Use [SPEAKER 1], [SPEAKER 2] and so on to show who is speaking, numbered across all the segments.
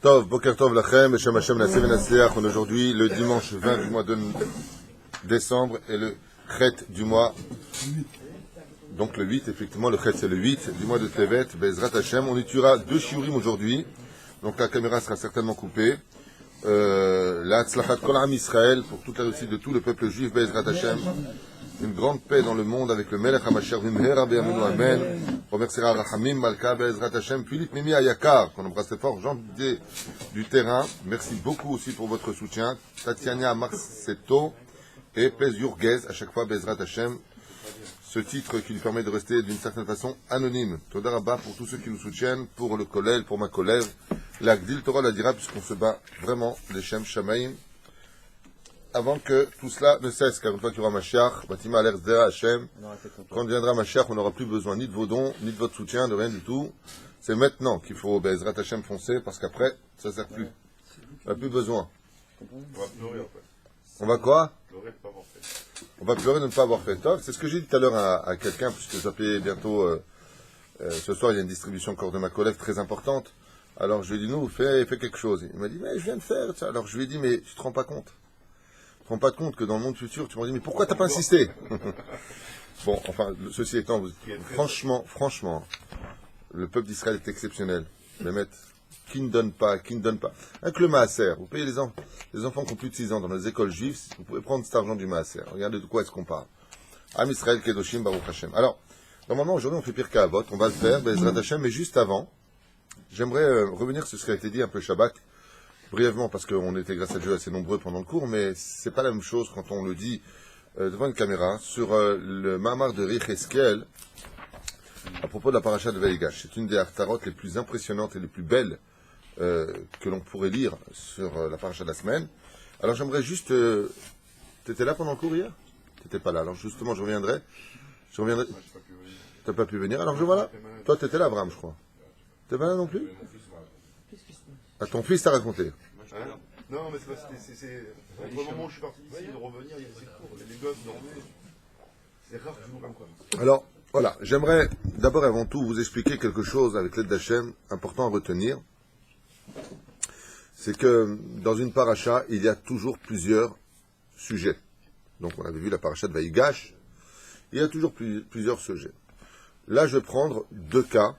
[SPEAKER 1] Tov, Boker Tov Lachem, Hashem Hashem Nasseh Venasliach. On est aujourd'hui le dimanche 20 du mois de décembre et le Chet du mois. Donc le 8, effectivement, le Chet c'est le 8 du mois de Tevet, Bezrat Hashem. On étudiera 2 shiurim aujourd'hui. Donc la caméra sera certainement coupée. La Tzlachat Kol Am Israël, pour toute la réussite de tout le peuple juif, Bezrat Hashem. Une grande paix dans le monde avec le Melech HaMashiach Vimhera Be'amenu Amen. Remerciera Rahamim Malka Be'ezrat Hashem. Philippe Mimi Ayakar, qu'on embrasse fort, Jean Didier du terrain. Merci beaucoup aussi pour votre soutien. Tatiana Marceto et Pez Yurgez, à chaque fois Be'ezrat Hashem. Ce titre qui lui permet de rester d'une certaine façon anonyme. Toda Rabba pour tous ceux qui nous soutiennent, pour le Kollel, pour ma collègue. La Gdil Torah la dira, puisqu'on se bat vraiment les Shem Shamaim. Avant que tout cela ne cesse, car une fois qu'il y aura Mashiach, Batima Aler Zdera Hashem, quand viendra Mashiach, on n'aura plus besoin ni de vos dons, ni de votre soutien, de rien du tout. C'est maintenant qu'il faut Bezrat Hashem foncer, parce qu'après, ça ne sert plus. On n'a plus besoin.
[SPEAKER 2] On va pleurer en fait.
[SPEAKER 1] On va quoi?
[SPEAKER 2] Pleurer de ne pas avoir fait.
[SPEAKER 1] On va pleurer de ne pas avoir fait. C'est ce que j'ai dit tout à l'heure à quelqu'un, puisque j'appelais bientôt, ce soir il y a une distribution encore de ma collègue très importante. Alors je lui ai dit, nous, fais quelque chose. Il m'a dit, mais je viens de faire ça. Alors je lui ai dit, mais tu te rends pas compte? Tu ne te rends pas compte que dans le monde futur, tu m'as dit, mais pourquoi t'as pas insisté? Bon, enfin, ceci étant, franchement, le peuple d'Israël est exceptionnel. Les maîtres, qui ne donne pas. Avec le Maaser, vous payez les enfants qui ont plus de 6 ans dans les écoles juives, vous pouvez prendre cet argent du Maaser. Regardez de quoi est-ce qu'on parle. Am Israël, Kedoshim, Baruch Hashem. Alors, normalement, aujourd'hui, on fait pire qu'à Avot, on va le faire, Bezrat Hashem, mais juste avant, j'aimerais revenir sur ce qui a été dit un peu Shabbat, brièvement, parce qu'on était, grâce à Dieu, assez nombreux pendant le cours, mais c'est pas la même chose quand on le dit devant une caméra, sur le Mahamar de Yecheskel, à propos de la paracha de Vaïgash. C'est une des haftarot les plus impressionnantes et les plus belles que l'on pourrait lire sur la paracha de la semaine. Alors j'aimerais juste... T'étais là pendant le cours hier? T'étais pas là, alors justement je reviendrai. T'as pas pu venir, alors je vois là. Toi t'étais là, Abraham, je crois. T'es pas là non plus? Ah, ton fils t'a raconté.
[SPEAKER 2] Non, mais c'est parce que c'est... Au moment où je suis parti d'ici, de revenir, il y a ces cours. Les gosses dormaient. C'est rare que je vous rencontre.
[SPEAKER 1] Alors, voilà, j'aimerais d'abord et avant tout vous expliquer quelque chose avec l'aide d'Hachem, important à retenir. C'est que dans une paracha, il y a toujours plusieurs sujets. Donc on avait vu la paracha de Vaïgash, il y a toujours plusieurs sujets. Là, je vais prendre 2 cas,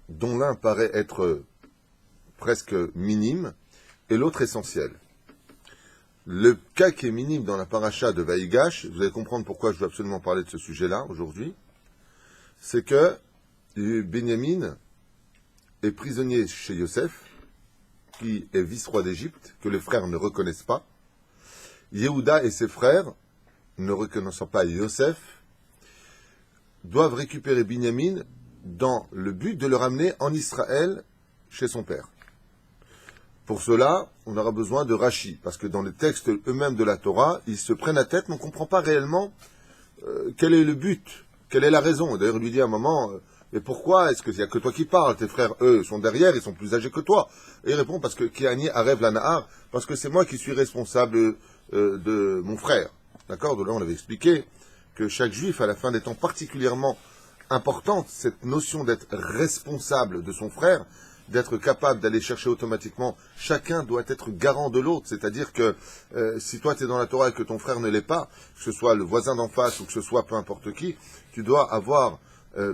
[SPEAKER 1] dont l'un paraît être presque minime, et l'autre essentiel. Le cas qui est minime dans la paracha de Vaïgash, vous allez comprendre pourquoi je veux absolument parler de ce sujet-là aujourd'hui, c'est que Benyamin est prisonnier chez Yosef, qui est vice-roi d'Égypte, que les frères ne reconnaissent pas. Yehuda et ses frères, ne reconnaissant pas Yosef, doivent récupérer Benyamin dans le but de le ramener en Israël chez son père. Pour cela, on aura besoin de Rashi, parce que dans les textes eux-mêmes de la Torah, ils se prennent la tête, mais on ne comprend pas réellement quel est le but, quelle est la raison. D'ailleurs, il lui dit à un moment, mais pourquoi est-ce qu'il n'y a que toi qui parles? Tes frères, eux, sont derrière, ils sont plus âgés que toi. Et il répond, parce que Kiani Arev Lanahar, parce que c'est moi qui suis responsable de mon frère. D'accord? Donc là, on avait expliqué que chaque juif, à la fin des temps particulièrement importante, cette notion d'être responsable de son frère, d'être capable d'aller chercher automatiquement, chacun doit être garant de l'autre. C'est-à-dire que si toi tu es dans la Torah et que ton frère ne l'est pas, que ce soit le voisin d'en face ou que ce soit peu importe qui, tu dois avoir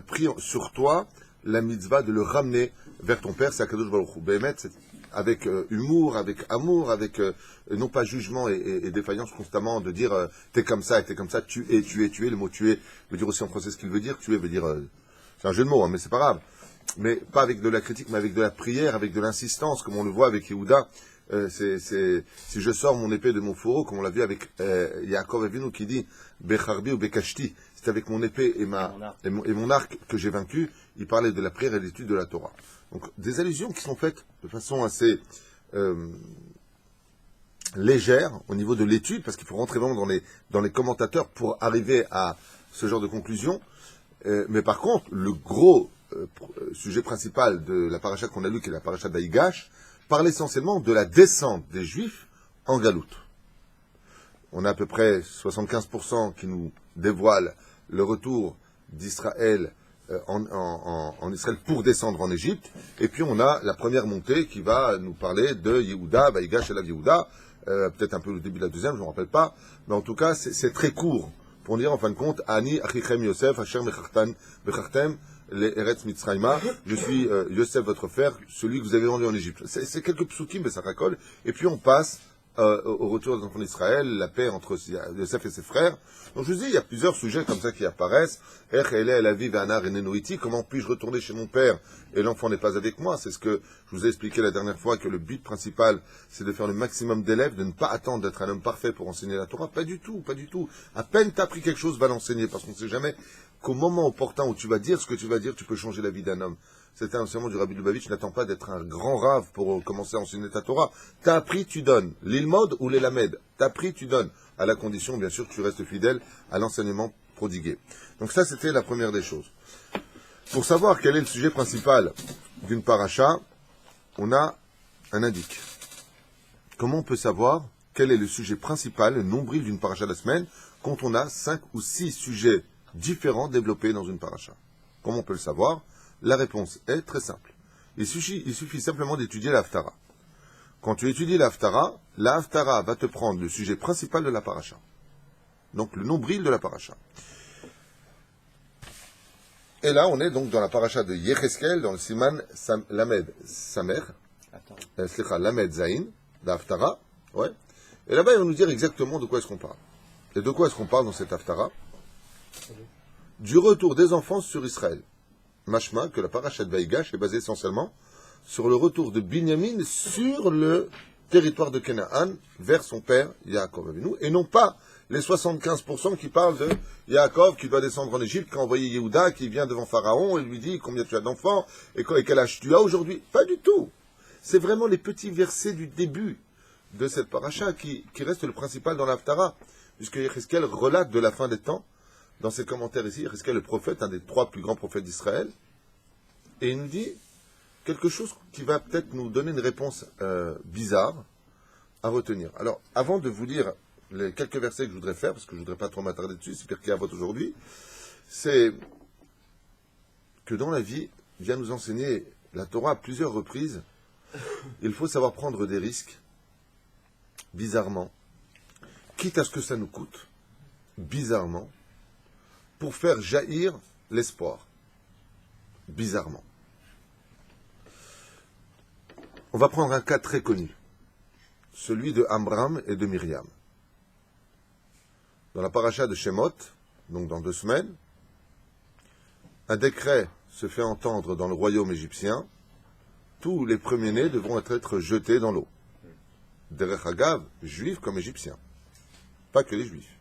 [SPEAKER 1] pris sur toi la mitzvah de le ramener vers ton père, c'est Akadosh Baruch Hu. Béhémet, c'est avec humour, avec amour, avec non pas jugement et défaillance constamment de dire t'es comme ça et t'es comme ça, tu es. Le mot tuer veut dire aussi en français ce qu'il veut dire, tuer veut dire... c'est un jeu de mots, hein, mais c'est pas grave. Mais pas avec de la critique, mais avec de la prière, avec de l'insistance, comme on le voit avec Yehuda. Si je sors mon épée de mon fourreau, comme on l'a vu avec Yaakov Avinu qui dit Becharbi ou Bekashti, c'est avec mon épée et mon arc que j'ai vaincu. Il parlait de la prière et de l'étude de la Torah. Donc des allusions qui sont faites de façon assez légère au niveau de l'étude, parce qu'il faut rentrer vraiment dans les commentateurs pour arriver à ce genre de conclusion. Mais par contre, le gros sujet principal de la paracha qu'on a lu, qui est la paracha d'Aïgash, parle essentiellement de la descente des Juifs en Galoute. On a à peu près 75% qui nous dévoilent le retour d'Israël en Israël pour descendre en Égypte. Et puis on a la première montée qui va nous parler de Yehuda, Vaïgash et la Yehuda, peut-être un peu le début de la deuxième, je ne me rappelle pas, mais en tout cas c'est très court pour dire en fin de compte Ani Achichem Yosef, Asher Mechartem, les Eretz Mitzrayma, je suis Yosef votre frère, celui que vous avez vendu en Égypte. C'est quelques psukim, mais ça racole. Et puis on passe au retour des enfants d'Israël, la paix entre Yosef et ses frères. Donc je vous dis, il y a plusieurs sujets comme ça qui apparaissent. Comment puis-je retourner chez mon père et l'enfant n'est pas avec moi? C'est ce que je vous ai expliqué la dernière fois, que le but principal, c'est de faire le maximum d'élèves, de ne pas attendre d'être un homme parfait pour enseigner la Torah. Pas du tout, pas du tout. À peine tu as appris quelque chose, va l'enseigner, parce qu'on ne sait jamais qu'au moment opportun où tu vas dire ce que tu vas dire, tu peux changer la vie d'un homme. C'était un enseignement du Rabbi Lubavitch, n'attends pas d'être un grand rave pour commencer à enseigner ta Torah. T'as appris, tu donnes. L'ilmod ou l'elamed. T'as appris, tu donnes. À la condition, bien sûr, que tu restes fidèle à l'enseignement prodigué. Donc ça, c'était la première des choses. Pour savoir quel est le sujet principal d'une paracha, on a un indice. Comment on peut savoir quel est le sujet principal, le nombril d'une paracha de la semaine, quand on a 5 ou 6 sujets différents développés dans une paracha? Comment on peut le savoir? La réponse est très simple. Il suffit simplement d'étudier la Haftara. Quand tu étudies la Haftara va te prendre le sujet principal de la paracha. Donc le nombril de la paracha. Et là, on est donc dans la paracha de Yecheskel, dans le Siman Lamed Samer, Lamed Zain, la Haftara. Ouais. Et là-bas, il va nous dire exactement de quoi est-ce qu'on parle. Et de quoi est-ce qu'on parle dans cette Haftara? Du retour des enfants sur Israël. Mashma, que la paracha de Vaïgash est basée essentiellement sur le retour de Binyamin sur le territoire de Canaan vers son père Yaakov Avinu, et non pas les 75% qui parlent de Yaakov qui doit descendre en Égypte, qui a envoyé Yehuda, qui vient devant Pharaon et lui dit combien tu as d'enfants et quel âge tu as aujourd'hui. Pas du tout. C'est vraiment les petits versets du début de cette paracha qui reste le principal dans l'Haftara, puisque Yecheskel relate de la fin des temps. Dans ses commentaires ici, Yecheskel, le prophète, un des 3 plus grands prophètes d'Israël, et il nous dit quelque chose qui va peut-être nous donner une réponse bizarre à retenir. Alors, avant de vous lire les quelques versets que je voudrais faire, parce que je ne voudrais pas trop m'attarder dessus, c'est Pirkei Avot aujourd'hui, c'est que dans la vie, vient nous enseigner la Torah à plusieurs reprises, il faut savoir prendre des risques, bizarrement, quitte à ce que ça nous coûte, bizarrement, pour faire jaillir l'espoir. Bizarrement. On va prendre un cas très connu, celui de Amram et de Myriam. Dans la paracha de Shemot, donc dans 2 semaines, un décret se fait entendre dans le royaume égyptien, tous les premiers-nés devront être jetés dans l'eau. Derech Hagav, juifs comme égyptiens, pas que les juifs.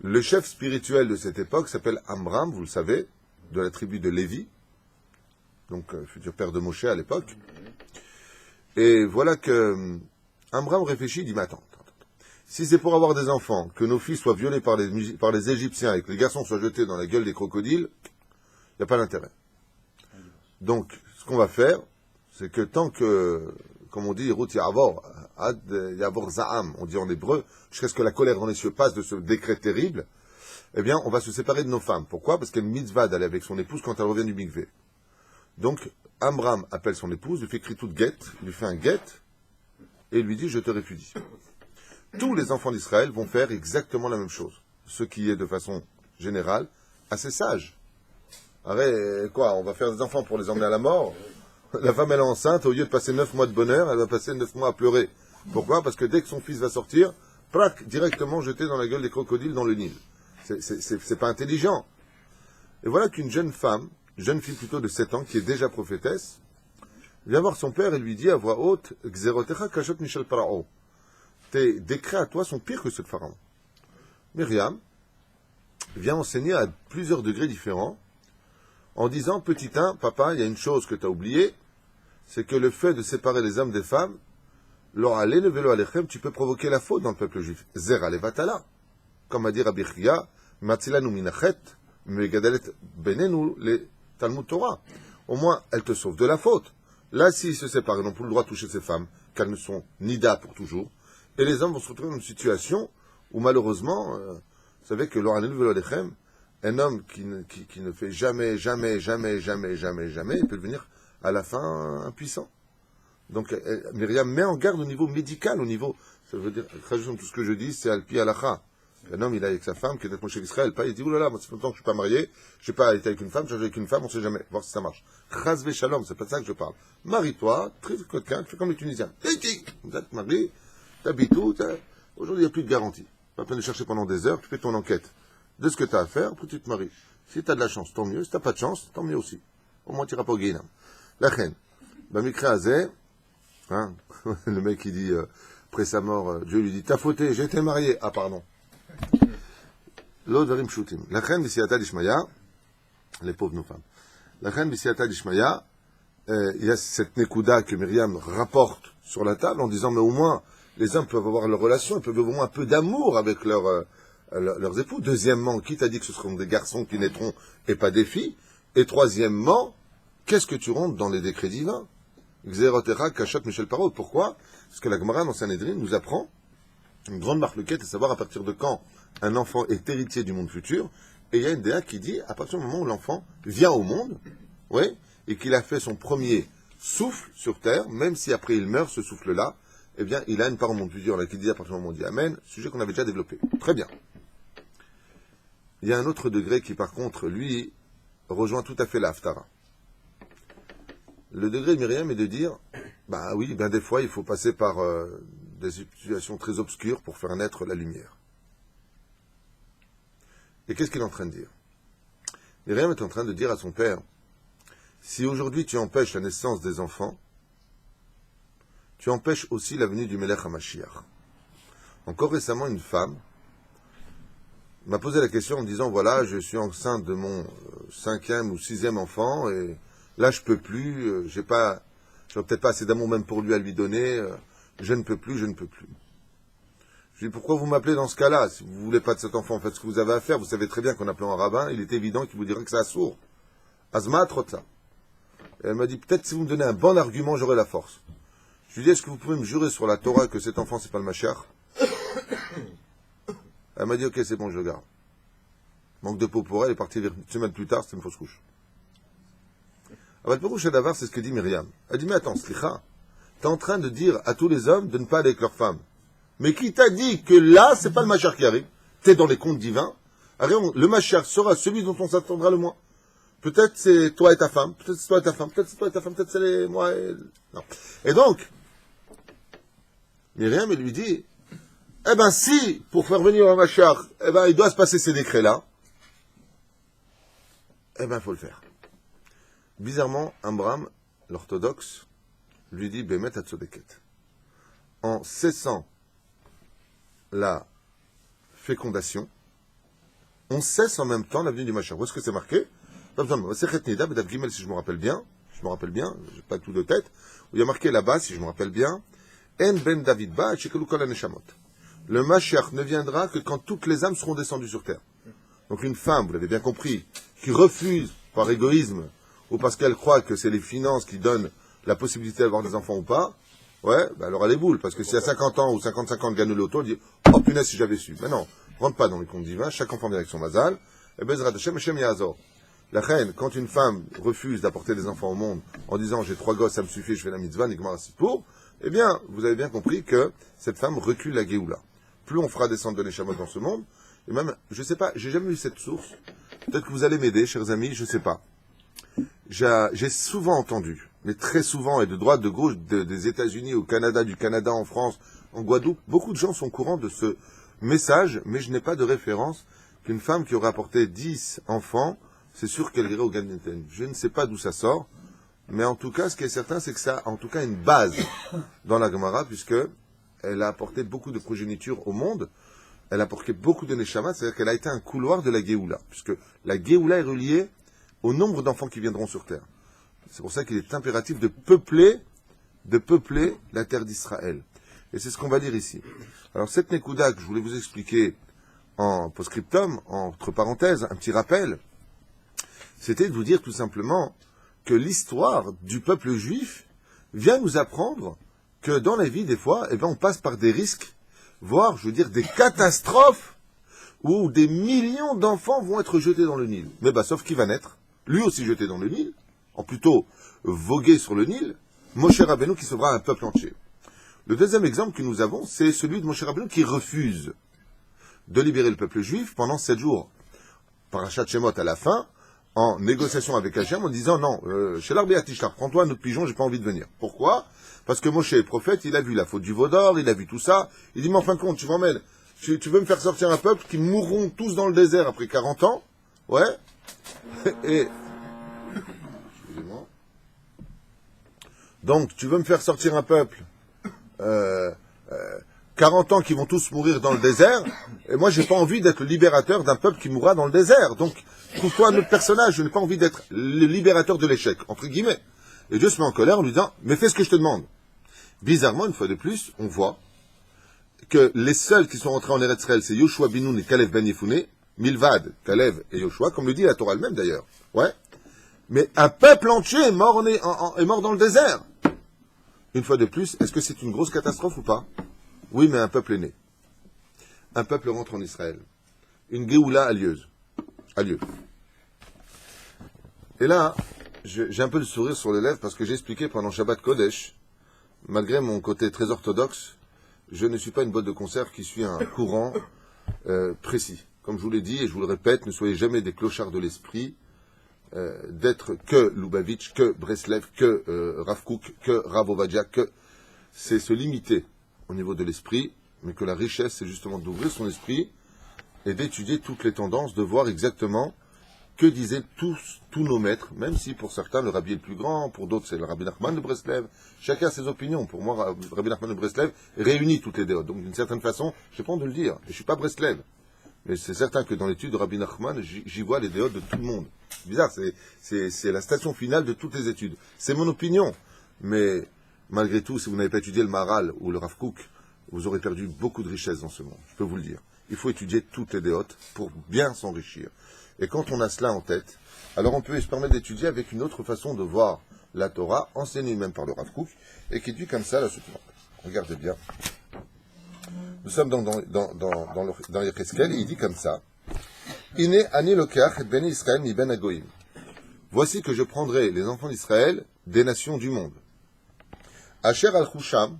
[SPEAKER 1] Le chef spirituel de cette époque s'appelle Amram, vous le savez, de la tribu de Lévi, donc futur père de Moshe à l'époque. Et voilà que Amram réfléchit, il dit, mais attends, si c'est pour avoir des enfants, que nos filles soient violées par les Égyptiens et que les garçons soient jetés dans la gueule des crocodiles, il n'y a pas d'intérêt. Donc, ce qu'on va faire, c'est que tant que, comme on dit, Ruth Yavor, Ad Yavor Za'am, on dit en hébreu, jusqu'à ce que la colère dans les cieux passe de ce décret terrible, eh bien, on va se séparer de nos femmes. Pourquoi? Parce qu'elle mitzvah d'aller avec son épouse quand elle revient du mikvé. Donc, Amram appelle son épouse, lui fait écrire toute guette, lui fait un guette, et lui dit, je te répudie. Tous les enfants d'Israël vont faire exactement la même chose. Ce qui est, de façon générale, assez sage. Arrête, quoi, on va faire des enfants pour les emmener à la mort? La femme, elle est enceinte, au lieu de passer 9 mois de bonheur, elle va passer 9 mois à pleurer. Pourquoi? Parce que dès que son fils va sortir, prac, directement jeté dans la gueule des crocodiles dans le Nil. C'est pas intelligent. Et voilà qu'une jeune femme, jeune fille plutôt de 7 ans, qui est déjà prophétesse, vient voir son père et lui dit à voix haute, Xerotecha kashot mishel parao. Tes décrets à toi sont pires que ceux de Pharaon. Myriam vient enseigner à plusieurs degrés différents, en disant, petit 1, papa, il y a une chose que tu as oubliée, c'est que le fait de séparer les hommes des femmes, tu peux provoquer la faute dans le peuple juif. Zera levatala. Comme a dit Rabbi Chia, matzilanu minachet, megadelet benenu le Talmud Torah. Au moins, elle te sauve de la faute. Là, s'ils se séparent, ils n'ont plus le droit de toucher ces femmes, qu'elles ne sont nida pour toujours. Et les hommes vont se retrouver dans une situation où, malheureusement, vous savez que l'Oranel Velolechem, Un homme qui ne fait jamais, il peut devenir à la fin impuissant. Donc Myriam met en garde au niveau médical, au niveau, ça veut dire, tout ce que je dis, c'est Alpi Alacha. Un homme, il est avec sa femme, qui est Moshe Israël, pas, il dit, oulala, moi, ça fait longtemps que je suis pas marié, je n'ai pas été avec une femme, je suis avec une femme, on sait jamais, voir si ça marche. Chaz ve shalom, c'est pas de ça que je parle. Marie-toi, tripe quelqu'un, tu fais comme les Tunisiens. Vous êtes marié, t'habites où, aujourd'hui, il n'y a plus de garantie. Pas peine de chercher pendant des heures, tu fais ton enquête de ce que tu as à faire, puis tu te maries. Si tu as de la chance, tant mieux. Si tu n'as pas de chance, tant mieux aussi. Au moins, tu n'iras pas au Guénam. La reine. Bamikre Azé, hein, le mec qui dit, après sa mort, Dieu lui dit, t'as fauté, j'ai été marié. Ah, pardon. L'autre varim shootim. La reine Bisiata d'Ishmaya, les pauvres nos femmes. La reine Bisiata d'Ishmaya, il y a cette Nekuda que Myriam rapporte sur la table en disant, mais au moins, les hommes peuvent avoir leur relation, ils peuvent avoir au moins un peu d'amour avec leurs époux. Deuxièmement, qui t'a dit que ce seront des garçons qui naîtront et pas des filles? Et troisièmement, qu'est-ce que tu rentres dans les décrets divins? Xerotera, Kachat, Michel Parot. Pourquoi? Parce que la Gemara dans Sanhedrin nous apprend une grande marloquette, à savoir à partir de quand un enfant est héritier du monde futur. Et il y a une déa qui dit, à partir du moment où l'enfant vient au monde, ouais, et qu'il a fait son premier souffle sur terre, même si après il meurt, ce souffle-là, eh bien, il a une part au monde futur, là, qui dit à partir du moment où on dit Amen, sujet qu'on avait déjà développé. Très bien. Il y a un autre degré qui, par contre, lui, rejoint tout à fait la Haftara. Le degré de Myriam est de dire, bah oui, ben des fois, il faut passer par des situations très obscures pour faire naître la lumière. Et qu'est-ce qu'il est en train de dire? Myriam est en train de dire à son père, si aujourd'hui tu empêches la naissance des enfants, tu empêches aussi la venue du Melech HaMashiach. Encore récemment, une femme m'a posé la question en me disant, voilà, je suis enceinte de mon 5e ou 6e enfant, et là, je peux plus, j'ai peut-être pas assez d'amour même pour lui à lui donner, je ne peux plus. Je lui dis, pourquoi vous m'appelez dans ce cas-là? Si vous voulez pas de cet enfant, faites ce que vous avez à faire. Vous savez très bien qu'en appelant un rabbin, il est évident qu'il vous dirait que c'est assourd. Azma, trotza. Et elle m'a dit, peut-être si vous me donnez un bon argument, j'aurai la force. Je lui dis, est-ce que vous pouvez me jurer sur la Torah que cet enfant, c'est pas le Mashiach? Elle m'a dit, ok, c'est bon, je le garde. Manque de peau pour elle, elle est partie une semaine plus tard, c'était une fausse couche. D'avar, c'est ce que dit Myriam. Elle dit, mais attends, Slicha, t'es en train de dire à tous les hommes de ne pas aller avec leurs femmes. Mais qui t'a dit que là, c'est pas le Mashiach qui arrive? T'es dans les contes divins. Alors, le Mashiach sera celui dont on s'attendra le moins. Peut-être c'est toi et ta femme, peut-être c'est toi et ta femme, peut-être c'est toi et ta femme, peut-être c'est moi et... Non. Et donc, Myriam, elle lui dit, eh ben si, pour faire venir un Mashiach, eh ben il doit se passer ces décrets-là, eh ben il faut le faire. Bizarrement, Amram, l'orthodoxe, lui dit, Bemet Hatzodeket. En cessant la fécondation, on cesse en même temps la venue du Mashiach. Où est-ce que c'est marqué? Sechet Nida, Bedav Gimel, si je me rappelle bien, j'ai pas tout de tête, où il y a marqué là-bas, si je me rappelle bien, En ben David ba, Shekelu kol haneshamot. Le Mashiach ne viendra que quand toutes les âmes seront descendues sur terre. Donc une femme, vous l'avez bien compris, qui refuse par égoïsme, ou parce qu'elle croit que c'est les finances qui donnent la possibilité d'avoir des enfants ou pas, ouais, ben alors elle est boule, parce que si à 50 ans ou 55 ans de gagne l'auto, elle dit, oh punaise si j'avais su. Mais non, rentre pas dans les comptes divins, chaque enfant vient avec son mazal, et Bezrat Hashem, Hashem Yazor. La reine, quand une femme refuse d'apporter des enfants au monde en disant j'ai 3 gosses, ça me suffit, je fais la mitzvah, Nigmar Sipour, eh bien, vous avez bien compris que cette femme recule la Géoula. Plus on fera descendre de l'échamote dans ce monde, et même, je sais pas, j'ai jamais eu cette source, peut-être que vous allez m'aider, chers amis, je sais pas. J'ai souvent entendu, mais très souvent, et de droite, de gauche, des États-Unis au Canada, du Canada en France, en Guadeloupe, beaucoup de gens sont au courant de ce message, mais je n'ai pas de référence qu'une femme qui aurait apporté 10 enfants, c'est sûr qu'elle irait au Gan Eden. Je ne sais pas d'où ça sort, mais en tout cas, ce qui est certain, c'est que ça a en tout cas une base dans la Gemara, puisque elle a apporté beaucoup de progéniture au monde, elle a apporté beaucoup de Neshama, c'est-à-dire qu'elle a été un couloir de la Géoula, puisque la Géoula est reliée au nombre d'enfants qui viendront sur terre. C'est pour ça qu'il est impératif de peupler la terre d'Israël. Et c'est ce qu'on va dire ici. Alors cette Nekuda que je voulais vous expliquer en post-scriptum, entre parenthèses, un petit rappel, c'était de vous dire tout simplement que l'histoire du peuple juif vient nous apprendre que dans la vie, des fois, eh ben, on passe par des risques, voire, je veux dire, des catastrophes, où des millions d'enfants vont être jetés dans le Nil. Mais bah, sauf qui va naître, lui aussi jeté dans le Nil, en plutôt voguer sur le Nil, Moshe Rabbeinu qui sauvera un peuple entier. Le deuxième exemple que nous avons, c'est celui de Moshe Rabbeinu qui refuse de libérer le peuple juif pendant 7 jours. Parashat Shemot à la fin, en négociation avec Hachem, en disant non, chez l'Arbeatishtar, prends-toi notre pigeon, j'ai pas envie de venir. Pourquoi? Parce que Moshe est prophète, il a vu la faute du veau d'or, il a vu tout ça, il dit mais en fin de compte, tu m'emmènes, tu veux me faire sortir un peuple qui mourront tous dans le désert après 40 ans? Ouais. Et excusez-moi. Donc, tu veux me faire sortir un peuple 40 ans qui vont tous mourir dans le désert, et moi j'ai pas envie d'être le libérateur d'un peuple qui mourra dans le désert. Donc, trouve-toi un autre personnage, je n'ai pas envie d'être le libérateur de l'échec, entre guillemets. Et Dieu se met en colère en lui disant, mais fais ce que je te demande. Bizarrement, une fois de plus, on voit que les seuls qui sont rentrés en Eretz Israël, c'est Yoshua bin Nun et Kalev ben Yefouné, Milvad, Kalev et Yoshua, comme le dit la Torah elle-même d'ailleurs. Ouais. Mais un peuple entier est mort dans le désert. Une fois de plus, est-ce que c'est une grosse catastrophe ou pas? Oui, mais un peuple est né. Un peuple rentre en Israël. Une Géoula a lieu. Et là, j'ai un peu le sourire sur les lèvres parce que j'ai expliqué pendant Shabbat Kodesh, malgré mon côté très orthodoxe, je ne suis pas une boîte de conserve qui suit un courant précis. Comme je vous l'ai dit et je vous le répète, ne soyez jamais des clochards de l'esprit, d'être que Lubavitch, que Breslev, que Rav Kook, que Rav Ovadia, que c'est se limiter au niveau de l'esprit, mais que la richesse, c'est justement d'ouvrir son esprit et d'étudier toutes les tendances, de voir exactement que disaient tous nos maîtres, même si pour certains le Rabbi est le plus grand, pour d'autres c'est le Rabbi Nachman de Breslev, chacun a ses opinions. Pour moi, Rabbi Nachman de Breslev réunit toutes les déotes. Donc d'une certaine façon, je n'ai pas honte de le dire, et je ne suis pas Breslev. Mais c'est certain que dans l'étude de Rabbi Nachman, j'y vois les déotes de tout le monde. C'est bizarre, c'est la station finale de toutes les études. C'est mon opinion. Mais malgré tout, si vous n'avez pas étudié le Maharal ou le Rav Kook, vous aurez perdu beaucoup de richesses dans ce monde. Je peux vous le dire. Il faut étudier toutes les déotes pour bien s'enrichir. Et quand on a cela en tête, alors on peut se permettre d'étudier avec une autre façon de voir la Torah, enseignée même par le Rav Kook, et qui dit comme ça la suite. Regardez bien. Nous sommes dans Yecheskel, et il dit comme ça. Iné ani lokach et ben Israël mi ben agoïm. Voici que je prendrai les enfants d'Israël des nations du monde. Asher al-Khusham,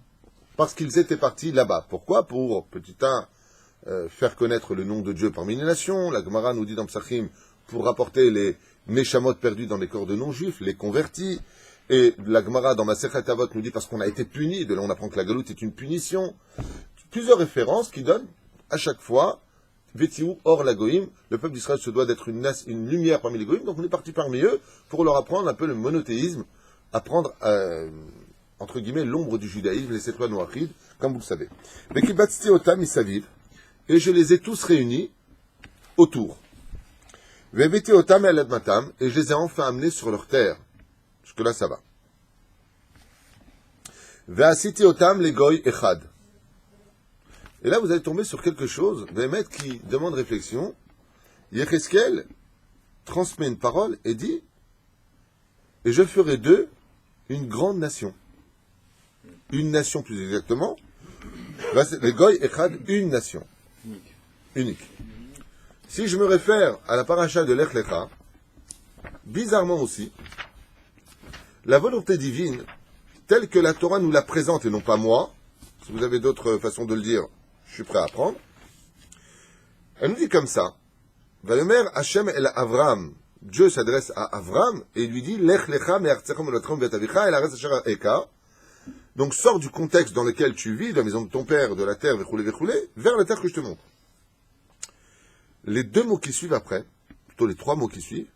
[SPEAKER 1] parce qu'ils étaient partis là-bas. Pourquoi? Pour, petit 1, faire connaître le nom de Dieu parmi les nations. La Gemara nous dit dans Psachim, pour rapporter les Neshamot perdus dans les corps de non-juifs, les convertis. Et la Gemara dans Masechet Avot nous dit parce qu'on a été puni, de là on apprend que la galoute est une punition. Plusieurs références qui donnent à chaque fois Vetiou or la Goïm, le peuple d'Israël se doit d'être une lumière parmi les Goïm, donc on est parti parmi eux pour leur apprendre un peu le monothéisme, apprendre entre guillemets l'ombre du judaïsme, les 7 lois noachides, comme vous le savez. Vekibatzti otam isaviv, et je les ai tous réunis autour. Veveti otam el admatam, et je les ai enfin amenés sur leur terre. Jusque là ça va. Veasiti otam le goy echad. Et là, vous allez tomber sur quelque chose, Béhémet, qui demande réflexion. Yecheskel transmet une parole et dit « Et je ferai d'eux une grande nation. » Une nation, plus exactement. Le Goy Echad, une nation. Unique. Si je me réfère à la paracha de Lech Lecha, bizarrement aussi, la volonté divine, telle que la Torah nous la présente, et non pas moi, si vous avez d'autres façons de le dire, je suis prêt à apprendre. Elle nous dit comme ça. Valomer Hashem el Avram. Dieu s'adresse à Avram et lui dit Lech lecha me'artzechem ulatrom v'etavicha el haaretz asher eka. Donc sors du contexte dans lequel tu vis, de la maison de ton père, de la terre, vers la terre que je te montre. Les 2 mots qui suivent après, plutôt les 3 mots qui suivent,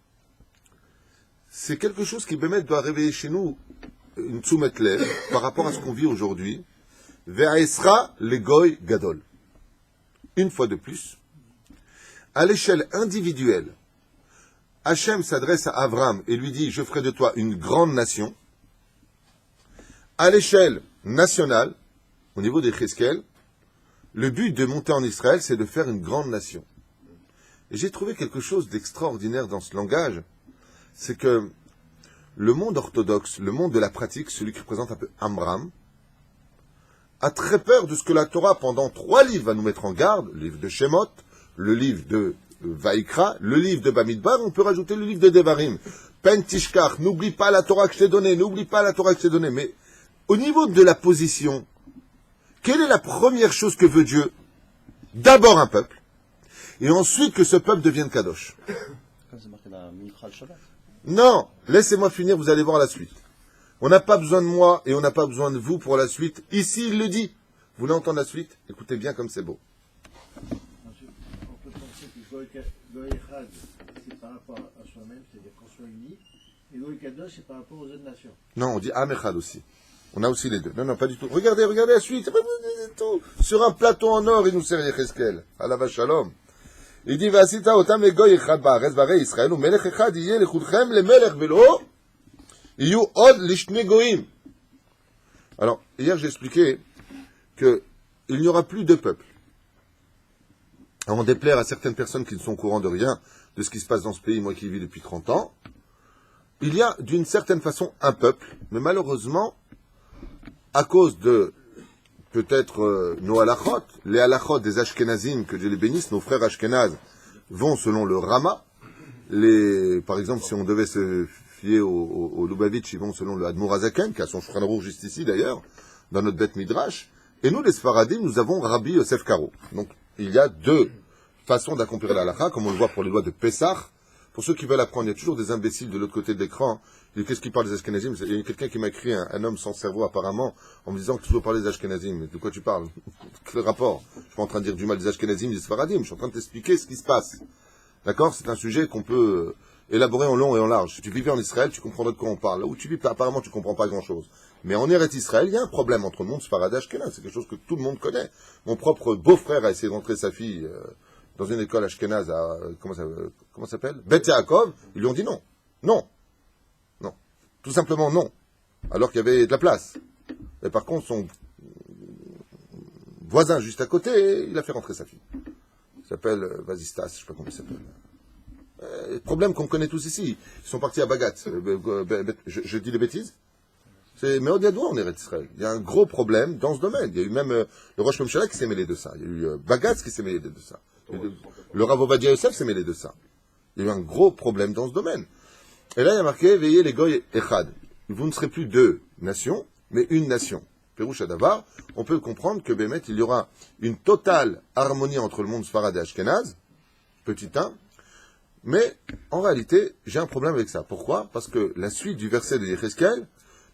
[SPEAKER 1] c'est quelque chose qui doit réveiller chez nous une tzumet lev par rapport à ce qu'on vit aujourd'hui. Ve'aesra le goy gadol. Une fois de plus, à l'échelle individuelle, Hachem s'adresse à Avram et lui dit « Je ferai de toi une grande nation ». À l'échelle nationale, au niveau des Cheskel, le but de monter en Israël, c'est de faire une grande nation. Et j'ai trouvé quelque chose d'extraordinaire dans ce langage, c'est que le monde orthodoxe, le monde de la pratique, celui qui représente un peu Amram, a très peur de ce que la Torah, pendant 3 livres, va nous mettre en garde, le livre de Shemot, le livre de Vaïkra, le livre de Bamidbar, on peut rajouter le livre de Devarim. Pen Tishkach, n'oublie pas la Torah que je t'ai donnée, n'oublie pas la Torah que je t'ai donnée. Mais au niveau de la position, quelle est la première chose que veut Dieu? D'abord un peuple, et ensuite que ce peuple devienne Kadosh. Non, laissez-moi finir, vous allez voir la suite. On n'a pas besoin de moi et on n'a pas besoin de vous pour la suite. Ici, il le dit. Vous voulez entendre la suite? Écoutez bien comme c'est beau.
[SPEAKER 3] On peut penser que Goy Echad, c'est par rapport à soi-même, c'est-à-dire qu'on soit unis, et Goy Kadosh, c'est par rapport aux autres nations.
[SPEAKER 1] Non, on dit Am Echad aussi. On a aussi les deux. Non, non, pas du tout. Regardez la suite. Sur un plateau en or, il nous sert Yecheskel. Alava Shalom. Il dit, Vasita otam le Goy Echad ba'aretz varei Israël, ou melech echad yeh lechudchem le melech velo, iyu od lishne goyim. Alors, hier j'ai expliqué qu'il n'y aura plus de peuple. Avant de déplaire à certaines personnes qui ne sont au courant de rien de ce qui se passe dans ce pays, moi qui y vis depuis 30 ans, il y a d'une certaine façon un peuple, mais malheureusement, à cause de peut-être nos halachot, les halachot des Ashkenazim, que Dieu les bénisse, nos frères Ashkenaz vont selon le Rama. Par exemple, si on devait se fier au Lubavitch, ils vont selon le Admour Azaken, qui a son Shulchan Aruch juste ici d'ailleurs, dans notre Beth Midrash. Et nous, les Sfaradim, nous avons Rabbi Yosef Karo. Donc, il y a deux façons d'accomplir la halakha, comme on le voit pour les lois de Pessah. Pour ceux qui veulent apprendre, il y a toujours des imbéciles de l'autre côté de l'écran. Qu'est-ce qui parle des Ashkenazim? Il y a quelqu'un qui m'a écrit, un homme sans cerveau apparemment, en me disant que tu veux parler des Ashkenazim. Mais de quoi tu parles? Quel rapport? Je suis pas en train de dire du mal des Ashkenazim, des Sfaradim. Je suis en train de t'expliquer ce qui se passe. D'accord? C'est un sujet qu'on peut élaborer en long et en large. Si tu vivais en Israël, tu comprendrais de quoi on parle. Là où tu vis, apparemment, tu comprends pas grand-chose. Mais en Eretz Israël, il y a un problème entre le monde Sfarad et Ashkenaz. C'est quelque chose que tout le monde connaît. Mon propre beau-frère a essayé d'entrer sa fille dans une école Ashkenaz à... comment ça s'appelle? Beth Yaakov. Ils lui ont dit non. Non. Non. Tout simplement non. Alors qu'il y avait de la place. Et par contre, son voisin juste à côté, il a fait rentrer sa fille. Il s'appelle Vasistas, je sais pas comment il s'appelle. Problème qu'on connaît tous ici. Ils sont partis à Bagat. Je dis des bêtises? C'est Méodiadoua en Eretz Israël. Il y a un gros problème dans ce domaine. Il y a eu même le Rosh Mimshela qui s'est mêlé de ça. Il y a eu Bagat qui s'est mêlé de ça. Le Rav Ovadia Yosef s'est mêlé de ça. Il y a eu un gros problème dans ce domaine. Et là, il y a marqué, veillez les Goy Echad. Vous ne serez plus deux nations, mais une nation. Pérouche Adavar, on peut comprendre que Bémet, il y aura une totale harmonie entre le monde Sfarad et Ashkenaz, petit 1, mais en réalité, j'ai un problème avec ça. Pourquoi? Parce que la suite du verset de Yecheskel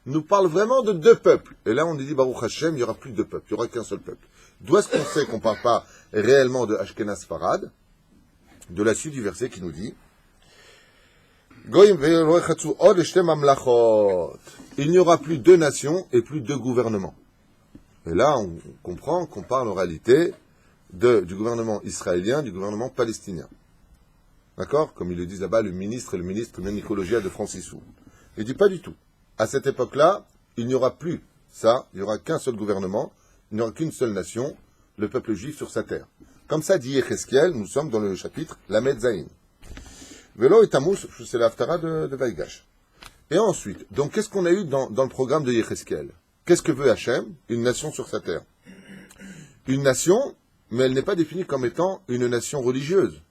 [SPEAKER 1] nous parle vraiment de deux peuples. Et là, on dit, Baruch Hashem, il n'y aura plus de deux peuples, il n'y aura qu'un seul peuple. D'où est-ce qu'on sait qu'on ne parle pas réellement de Ashkenaz Sfarad? De la suite du verset qui nous dit, il n'y aura plus deux nations et plus deux gouvernements. Et là, on comprend qu'on parle en réalité du gouvernement israélien, du gouvernement palestinien. D'accord? Comme ils le disent là-bas, le ministre Ménicologia de Francisou. Il dit pas du tout. À cette époque-là, il n'y aura plus ça, il n'y aura qu'un seul gouvernement, il n'y aura qu'une seule nation, le peuple juif sur sa terre. Comme ça dit Yecheskel, nous sommes dans le chapitre Lamed Zayin. Velo et Tamous, c'est l'Haftara de Vaïgash. Et ensuite, donc qu'est-ce qu'on a eu dans le programme de Yecheskel? Qu'est-ce que veut Hachem? Une nation sur sa terre. Une nation, mais elle n'est pas définie comme étant une nation religieuse.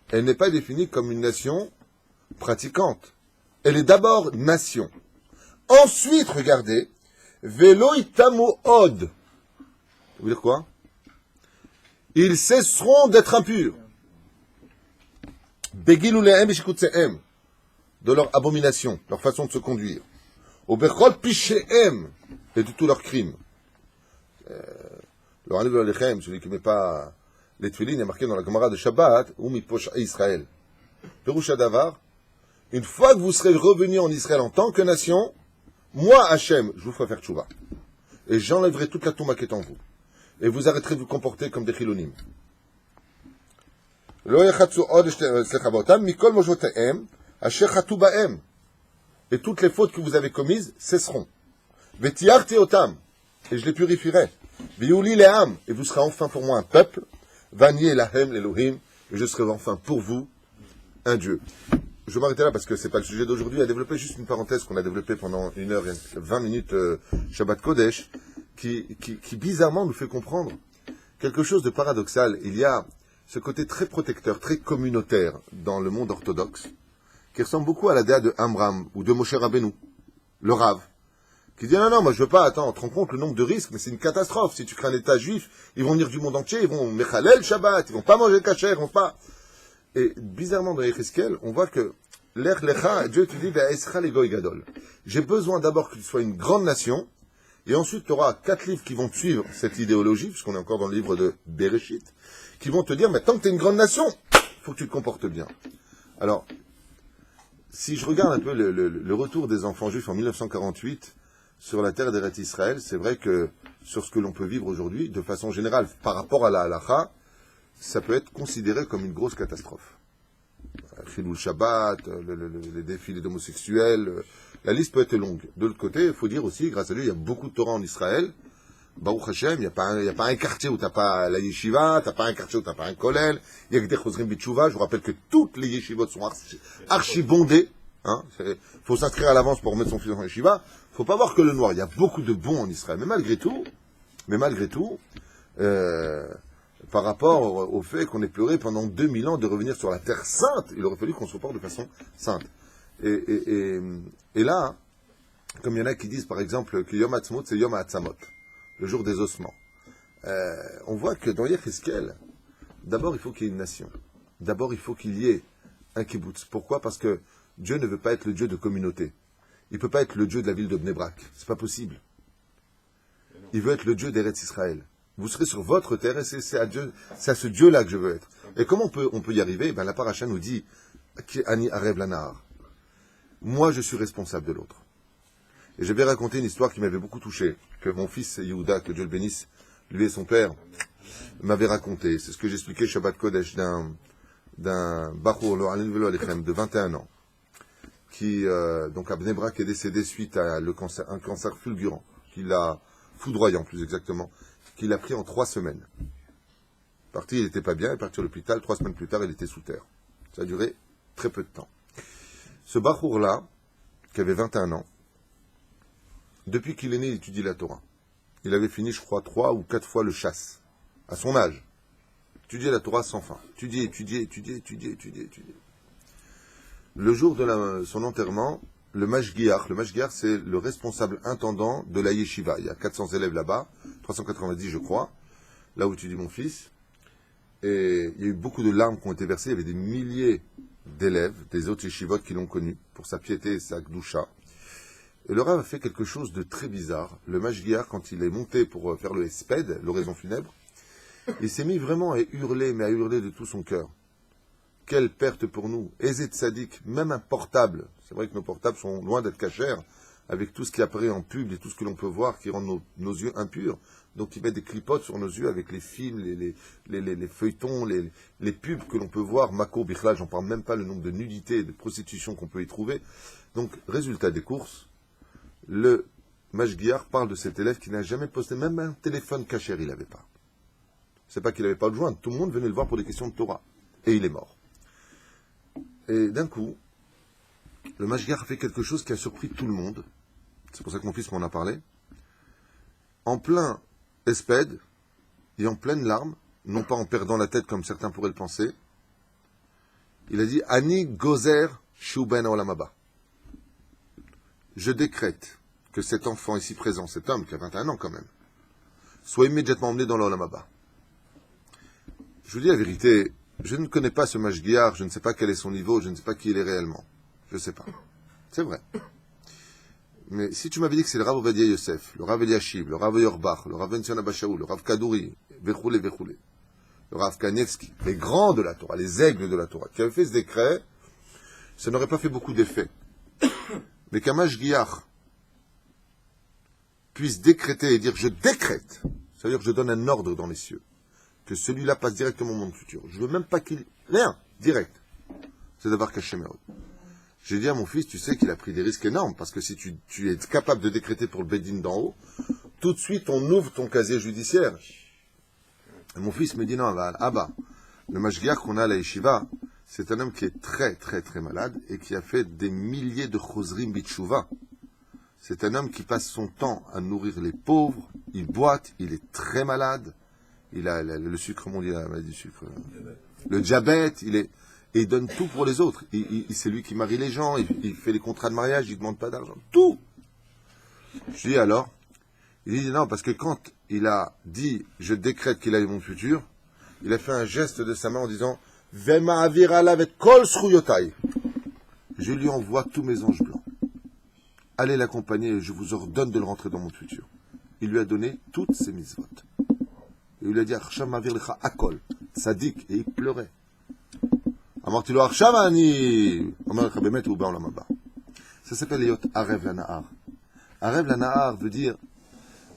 [SPEAKER 1] Elle n'est pas définie comme une nation pratiquante. Elle est d'abord nation. Ensuite, regardez, Velo itamu od. Ça veut dire quoi? Ils cesseront d'être impurs. Begilulehem eshikutsehem. De leur abomination, leur façon de se conduire. Au bechol pishehem. Et de tous leurs crimes. Le Raniv Alechem, celui qui ne met pas les tefilines, il y a marqué dans la Gemara de Shabbat, ou mitposh Israël. Peroucha Davar, une fois que vous serez revenus en Israël en tant que nation, moi, Hachem, je vous ferai faire tchouva. Et j'enlèverai toute la touma qui est en vous. Et vous arrêterez de vous comporter comme des chilonim. Et toutes les fautes que vous avez commises cesseront. Et je les purifierai. Et vous serez enfin pour moi un peuple. Vanier lahem l'Elohim. Et je serai enfin pour vous un Dieu. Je vais m'arrêter là parce que c'est pas le sujet d'aujourd'hui. À développer juste une parenthèse qu'on a développée pendant 1 heure et 20 minutes Shabbat Kodesh, qui bizarrement nous fait comprendre quelque chose de paradoxal. Il y a ce côté très protecteur, très communautaire dans le monde orthodoxe, qui ressemble beaucoup à la déa de Amram ou de Moshe Rabbeinu, le Rav, qui dit non, moi je veux pas, attends, te rends compte le nombre de risques, mais c'est une catastrophe. Si tu crées un État juif, ils vont venir du monde entier, ils vont Mechalel Shabbat, ils vont pas manger le kasher, ils vont pas. Et bizarrement dans Yecheskel, on voit que l'Ech Lecha, Dieu te dit Ve'escha legoy gadol. J'ai besoin d'abord qu'il soit une grande nation, et ensuite tu auras 4 livres qui vont te suivre cette idéologie, puisqu'on est encore dans le livre de Bereshit, qui vont te dire, mais tant que tu es une grande nation, faut que tu te comportes bien. Alors, si je regarde un peu le retour des enfants juifs en 1948 sur la terre d'Eretz Israël, c'est vrai que sur ce que l'on peut vivre aujourd'hui, de façon générale, par rapport à la halacha, ça peut être considéré comme une grosse catastrophe. Chilul Shabbat, les défilés d'homosexuels, la liste peut être longue. De l'autre côté, il faut dire aussi, grâce à Dieu, il y a beaucoup de Torah en Israël. Baruch Hashem, il n'y a pas un quartier où tu n'as pas la yeshiva, tu n'as pas un quartier où tu n'as pas un kollel, il y a que des chosrim bitshuva. Je vous rappelle que toutes les yeshivot sont archi bondées. Il faut s'inscrire à l'avance pour remettre son fils en yeshiva. Il ne faut pas voir que le noir. Il y a beaucoup de bons en Israël. Mais malgré tout, par rapport au fait qu'on ait pleuré pendant 2000 ans de revenir sur la terre sainte, il aurait fallu qu'on se reporte de façon sainte. Et là, comme il y en a qui disent par exemple que Yom Ha'atzmaut c'est Yom Ha'atzamot, le jour des ossements. On voit que dans Yecheskel, d'abord il faut qu'il y ait une nation. D'abord il faut qu'il y ait un kibbutz. Pourquoi ? Parce que Dieu ne veut pas être le Dieu de communauté. Il ne peut pas être le Dieu de la ville de Bnei Brak. C'est pas possible. Il veut être le Dieu d'Eretz Israël. Vous serez sur votre terre et c'est à ce Dieu-là que je veux être. Et comment on peut y arriver ? La paracha nous dit Ani Arev Lanar. Moi, je suis responsable de l'autre. Et je vais raconter une histoire qui m'avait beaucoup touché, que mon fils Yehuda, que Dieu le bénisse, lui et son père, m'avaient raconté. C'est ce que j'expliquais Shabbat Kodesh d'un Bachour, de 21 ans, qui, donc à Bnei Brak, est décédé suite à un cancer fulgurant, foudroyant plus exactement, qu'il a pris en 3 semaines. Parti, il n'était pas bien, il est parti à l'hôpital, 3 semaines plus tard, il était sous terre. Ça a duré très peu de temps. Ce Bachour-là, qui avait 21 ans, depuis qu'il est né, il étudie la Torah. Il avait fini, je crois, 3 ou 4 fois le chasse, à son âge. Étudier la Torah sans fin. Étudier. Le jour de son enterrement, le Mashgiach, c'est le responsable intendant de la yeshiva. Il y a 400 élèves là-bas, 390 je crois, là où étudie mon fils. Et il y a eu beaucoup de larmes qui ont été versées. Il y avait des milliers d'élèves, des autres yeshivot qui l'ont connu pour sa piété et sa gdoucha. Et le Rav a fait quelque chose de très bizarre. Le Mashgiach, quand il est monté pour faire le Hesped, l'oraison funèbre, il s'est mis vraiment à hurler, mais à hurler de tout son cœur. Quelle perte pour nous. Ezet Sadik, même un portable. C'est vrai que nos portables sont loin d'être cachers, avec tout ce qui apparaît en pub et tout ce que l'on peut voir qui rend nos yeux impurs. Donc il met des clipotes sur nos yeux avec les films, les feuilletons, les pubs que l'on peut voir. Mako, Bichla, j'en parle même pas le nombre de nudités et de prostitution qu'on peut y trouver. Donc, résultat des courses, le Mashgiach parle de cet élève qui n'a jamais posté, même un téléphone caché, il n'avait pas. C'est pas qu'il n'avait pas le joindre, tout le monde venait le voir pour des questions de Torah. Et il est mort. Et d'un coup, le Mashgiach a fait quelque chose qui a surpris tout le monde. C'est pour ça que mon fils m'en a parlé. En plein Hesped, et en pleine larmes, non pas en perdant la tête comme certains pourraient le penser, il a dit « Ani gozer shuben olam haba » Je décrète que cet enfant ici présent, cet homme qui a 21 ans quand même, soit immédiatement emmené dans l'olam haba. Je vous dis la vérité, je ne connais pas ce Mashgiach, je ne sais pas quel est son niveau, je ne sais pas qui il est réellement. Je ne sais pas. C'est vrai. Mais si tu m'avais dit que c'est le Rav Ovadia Yosef, le Rav Eliashib, le Rav Yorbach, le Rav Benzion Abba Shaul, le Rav Kadouri, Vechoulé, le Rav Kanievski, les grands de la Torah, les aigles de la Torah, qui avaient fait ce décret, ça n'aurait pas fait beaucoup d'effet. Mais qu'un Mashgiach puisse décréter et dire « je décrète », c'est-à-dire que je donne un ordre dans les cieux, que celui-là passe directement au monde futur. Je veux même pas qu'il... Rien, direct. C'est d'avoir caché mes routes. J'ai dit à mon fils, tu sais qu'il a pris des risques énormes, parce que si tu es capable de décréter pour le Bédine d'en haut, tout de suite on ouvre ton casier judiciaire. Et mon fils me dit, non, Abba, le Mashgiach qu'on a à la Yeshiva, c'est un homme qui est très très très malade, et qui a fait des milliers de chosrim bitshuva. C'est un homme qui passe son temps à nourrir les pauvres, il boite, il est très malade, il a le sucre mondial, la maladie du sucre. Le diabète, et il donne tout pour les autres. C'est lui qui marie les gens, il fait les contrats de mariage, il ne demande pas d'argent. Tout. Je dis alors, il dit non, parce que quand il a dit, je décrète qu'il a mon futur, il a fait un geste de sa main en disant, Vema avira lavet kol sruyotai. Je lui envoie tous mes anges blancs. Allez l'accompagner et je vous ordonne de le rentrer dans mon futur. Il lui a donné toutes ses mitzvot. Et il lui a dit, Arsham avir lecha akol, tzaddik, et il pleurait. Amarti lo Arsham ani, Omer lecha bemet ou ba'olam haba. Ça s'appelle Yot Arev Lanahar. Arev Lanahar veut dire,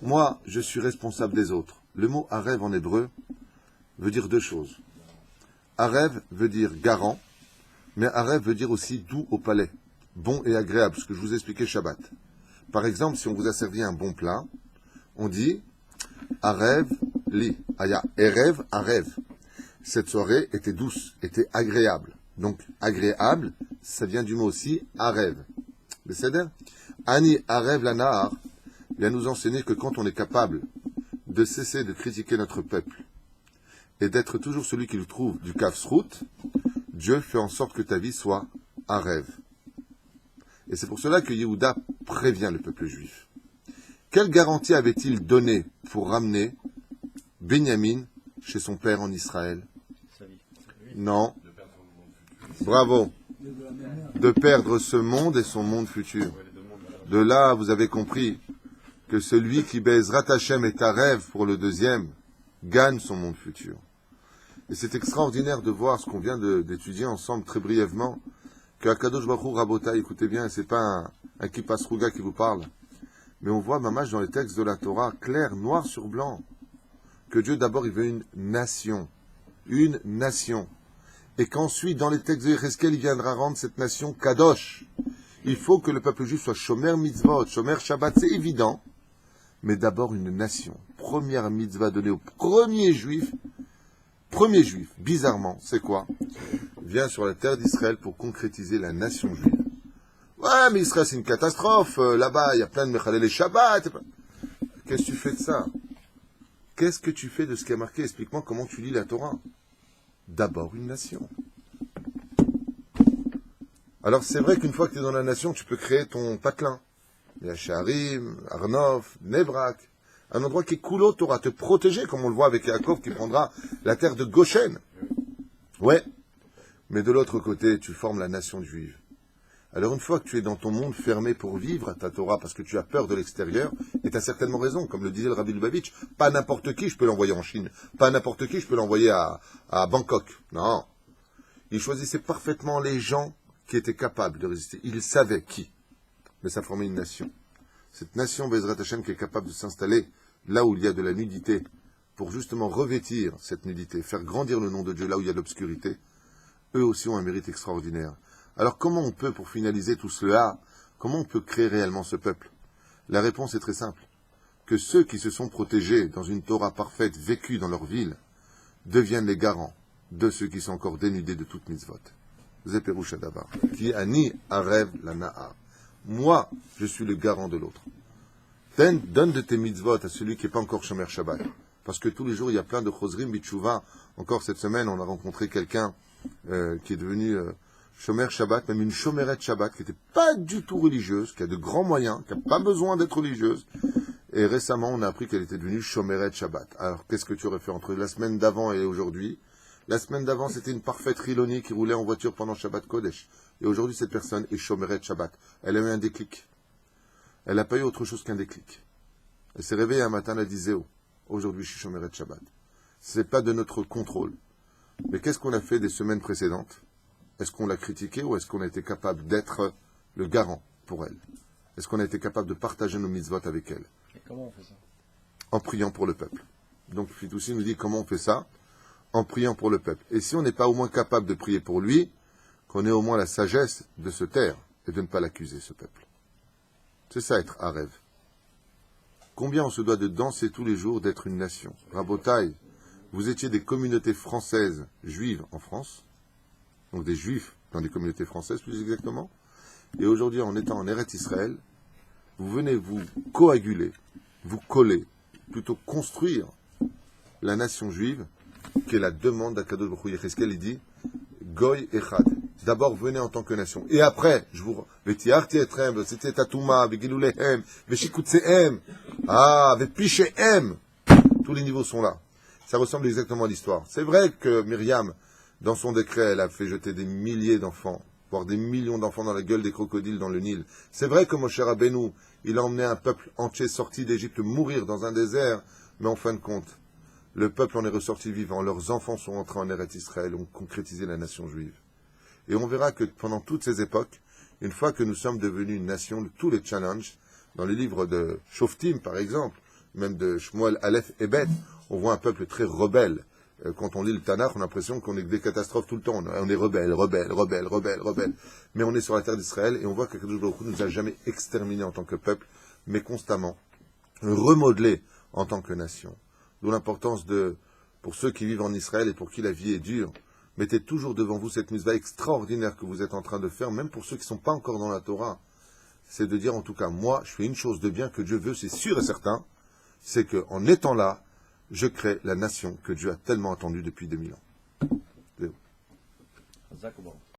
[SPEAKER 1] moi, je suis responsable des autres. Le mot Arev en hébreu veut dire deux choses. Arev veut dire garant, mais Arev veut dire aussi doux au palais, bon et agréable, ce que je vous expliquais Shabbat. Par exemple, si on vous a servi un bon plat, on dit Arev li, aya, Erev, Arev. Cette soirée était douce, était agréable. Donc, agréable, ça vient du mot aussi Arev. Le Seder Ani Arev Lanahar vient nous enseigner que quand on est capable de cesser de critiquer notre peuple et d'être toujours celui qui lui trouve du kafsrout, Dieu fait en sorte que ta vie soit un rêve. Et c'est pour cela que Yehuda prévient le peuple juif. Quelle garantie avait-il donné pour ramener Benyamin chez son père en Israël? Non. Bravo. De perdre ce monde et son monde futur. De là, vous avez compris que celui qui baisera Hashem est un rêve pour le deuxième, gagne son monde futur. Et c'est extraordinaire de voir ce qu'on vient d'étudier ensemble très brièvement, que Akadosh Baruch Hu Rabotai, écoutez bien, c'est pas un Kippas Ruga qui vous parle, mais on voit Mamash dans les textes de la Torah, clair, noir sur blanc, que Dieu d'abord il veut une nation, et qu'ensuite dans les textes de Yecheskel il viendra rendre cette nation Kadosh. Il faut que le peuple juif soit Shomer Mitzvot, Shomer Shabbat, c'est évident, mais d'abord une nation. Première mitzvah donnée au premier juif, bizarrement, c'est quoi? Vient sur la terre d'Israël pour concrétiser la nation juive. Ouais, mais Israël c'est une catastrophe, là-bas il y a plein de Mechalel et Shabbat. Qu'est-ce que tu fais de ça? Qu'est-ce que tu fais de ce qui est marqué? Explique-moi comment tu lis la Torah. D'abord une nation. Alors c'est vrai qu'une fois que tu es dans la nation, tu peux créer ton patelin. Il y a Sharim, Arnov, Nebrak, un endroit qui est coulo Torah, te protéger, comme on le voit avec Yaakov qui prendra la terre de Goshen. Ouais, mais de l'autre côté, tu formes la nation juive. Alors une fois que tu es dans ton monde fermé pour vivre ta Torah, parce que tu as peur de l'extérieur, et tu as certainement raison, comme le disait le Rabbi Lubavitch, pas n'importe qui je peux l'envoyer en Chine, pas n'importe qui je peux l'envoyer à Bangkok. Non. Il choisissait parfaitement les gens qui étaient capables de résister. Il savait qui. Mais ça formait une nation. Cette nation, Bezrat Hashem, qui est capable de s'installer là où il y a de la nudité, pour justement revêtir cette nudité, faire grandir le nom de Dieu là où il y a de l'obscurité, eux aussi ont un mérite extraordinaire. Alors comment on peut, pour finaliser tout cela, comment on peut créer réellement ce peuple? La réponse est très simple. Que ceux qui se sont protégés dans une Torah parfaite, vécue dans leur ville, deviennent les garants de ceux qui sont encore dénudés de toute mitzvot. Zeperouch Adavar. Qui ani Arev Lanahar. Moi, je suis le garant de l'autre. Donne de tes mitzvot à celui qui n'est pas encore Shomer Shabbat. Parce que tous les jours, il y a plein de Chosrim Bitshuva. Encore cette semaine, on a rencontré quelqu'un qui est devenu Shomer Shabbat, même une Shomeret Shabbat, qui n'était pas du tout religieuse, qui a de grands moyens, qui n'a pas besoin d'être religieuse. Et récemment, on a appris qu'elle était devenue Shomeret Shabbat. Alors, qu'est-ce que tu aurais fait entre la semaine d'avant et aujourd'hui? La semaine d'avant, c'était une parfaite Riloni qui roulait en voiture pendant Shabbat Kodesh. Et aujourd'hui, cette personne est Shomeret Shabbat. Elle a eu un déclic. Elle n'a pas eu autre chose qu'un déclic. Elle s'est réveillée un matin, elle a dit Zéo. Aujourd'hui, je suis Shomeret Shabbat. Ce n'est pas de notre contrôle. Mais qu'est-ce qu'on a fait des semaines précédentes? Est-ce qu'on l'a critiqué ou est-ce qu'on a été capable d'être le garant pour elle? Est-ce qu'on a été capable de partager nos mitzvot avec elle?
[SPEAKER 4] Et comment on fait ça?
[SPEAKER 1] En priant pour le peuple. Donc Fitoussi nous dit comment on fait ça? En priant pour le peuple. Et si on n'est pas au moins capable de prier pour lui, qu'on ait au moins la sagesse de se taire et de ne pas l'accuser, ce peuple. C'est ça être à rêve. Combien on se doit de danser tous les jours d'être une nation? Rabotai, vous étiez des communautés françaises juives en France, donc des juifs dans des communautés françaises plus exactement, et aujourd'hui en étant en Eretz Israël, vous venez vous coaguler, vous coller, plutôt construire la nation juive, qui est la demande d'Akadosh Baruch Hu. Yecheskel, il dit Goy Echad. D'abord, venez en tant que nation. Et après, je vous. Vetiarti etrem, c'était Tatouma, Vegilulehem, Veshikutsehem, Vepishehem. Tous les niveaux sont là. Ça ressemble exactement à l'histoire. C'est vrai que Myriam, dans son décret, elle a fait jeter des milliers d'enfants, voire des millions d'enfants dans la gueule des crocodiles dans le Nil. C'est vrai que Moshe Rabbeinu, il a emmené un peuple entier sorti d'Égypte mourir dans un désert, mais en fin de compte, le peuple en est ressorti vivant. Leurs enfants sont entrés en Eretz Israël, ont concrétisé la nation juive. Et on verra que pendant toutes ces époques, une fois que nous sommes devenus une nation, tous les challenges, dans les livres de Shoftim par exemple, même de Shmuel Aleph et Bet, on voit un peuple très rebelle. Quand on lit le Tanakh, on a l'impression qu'on est des catastrophes tout le temps. On est rebelle. Mais on est sur la terre d'Israël et on voit qu'Akadosh Baruch Hu ne nous a jamais exterminés en tant que peuple, mais constamment remodelés en tant que nation. D'où l'importance pour ceux qui vivent en Israël et pour qui la vie est dure, mettez toujours devant vous cette mitzvah extraordinaire que vous êtes en train de faire, même pour ceux qui ne sont pas encore dans la Torah. C'est de dire en tout cas, moi, je fais une chose de bien que Dieu veut, c'est sûr et certain, c'est qu'en étant là, je crée la nation que Dieu a tellement attendue depuis 2000 ans.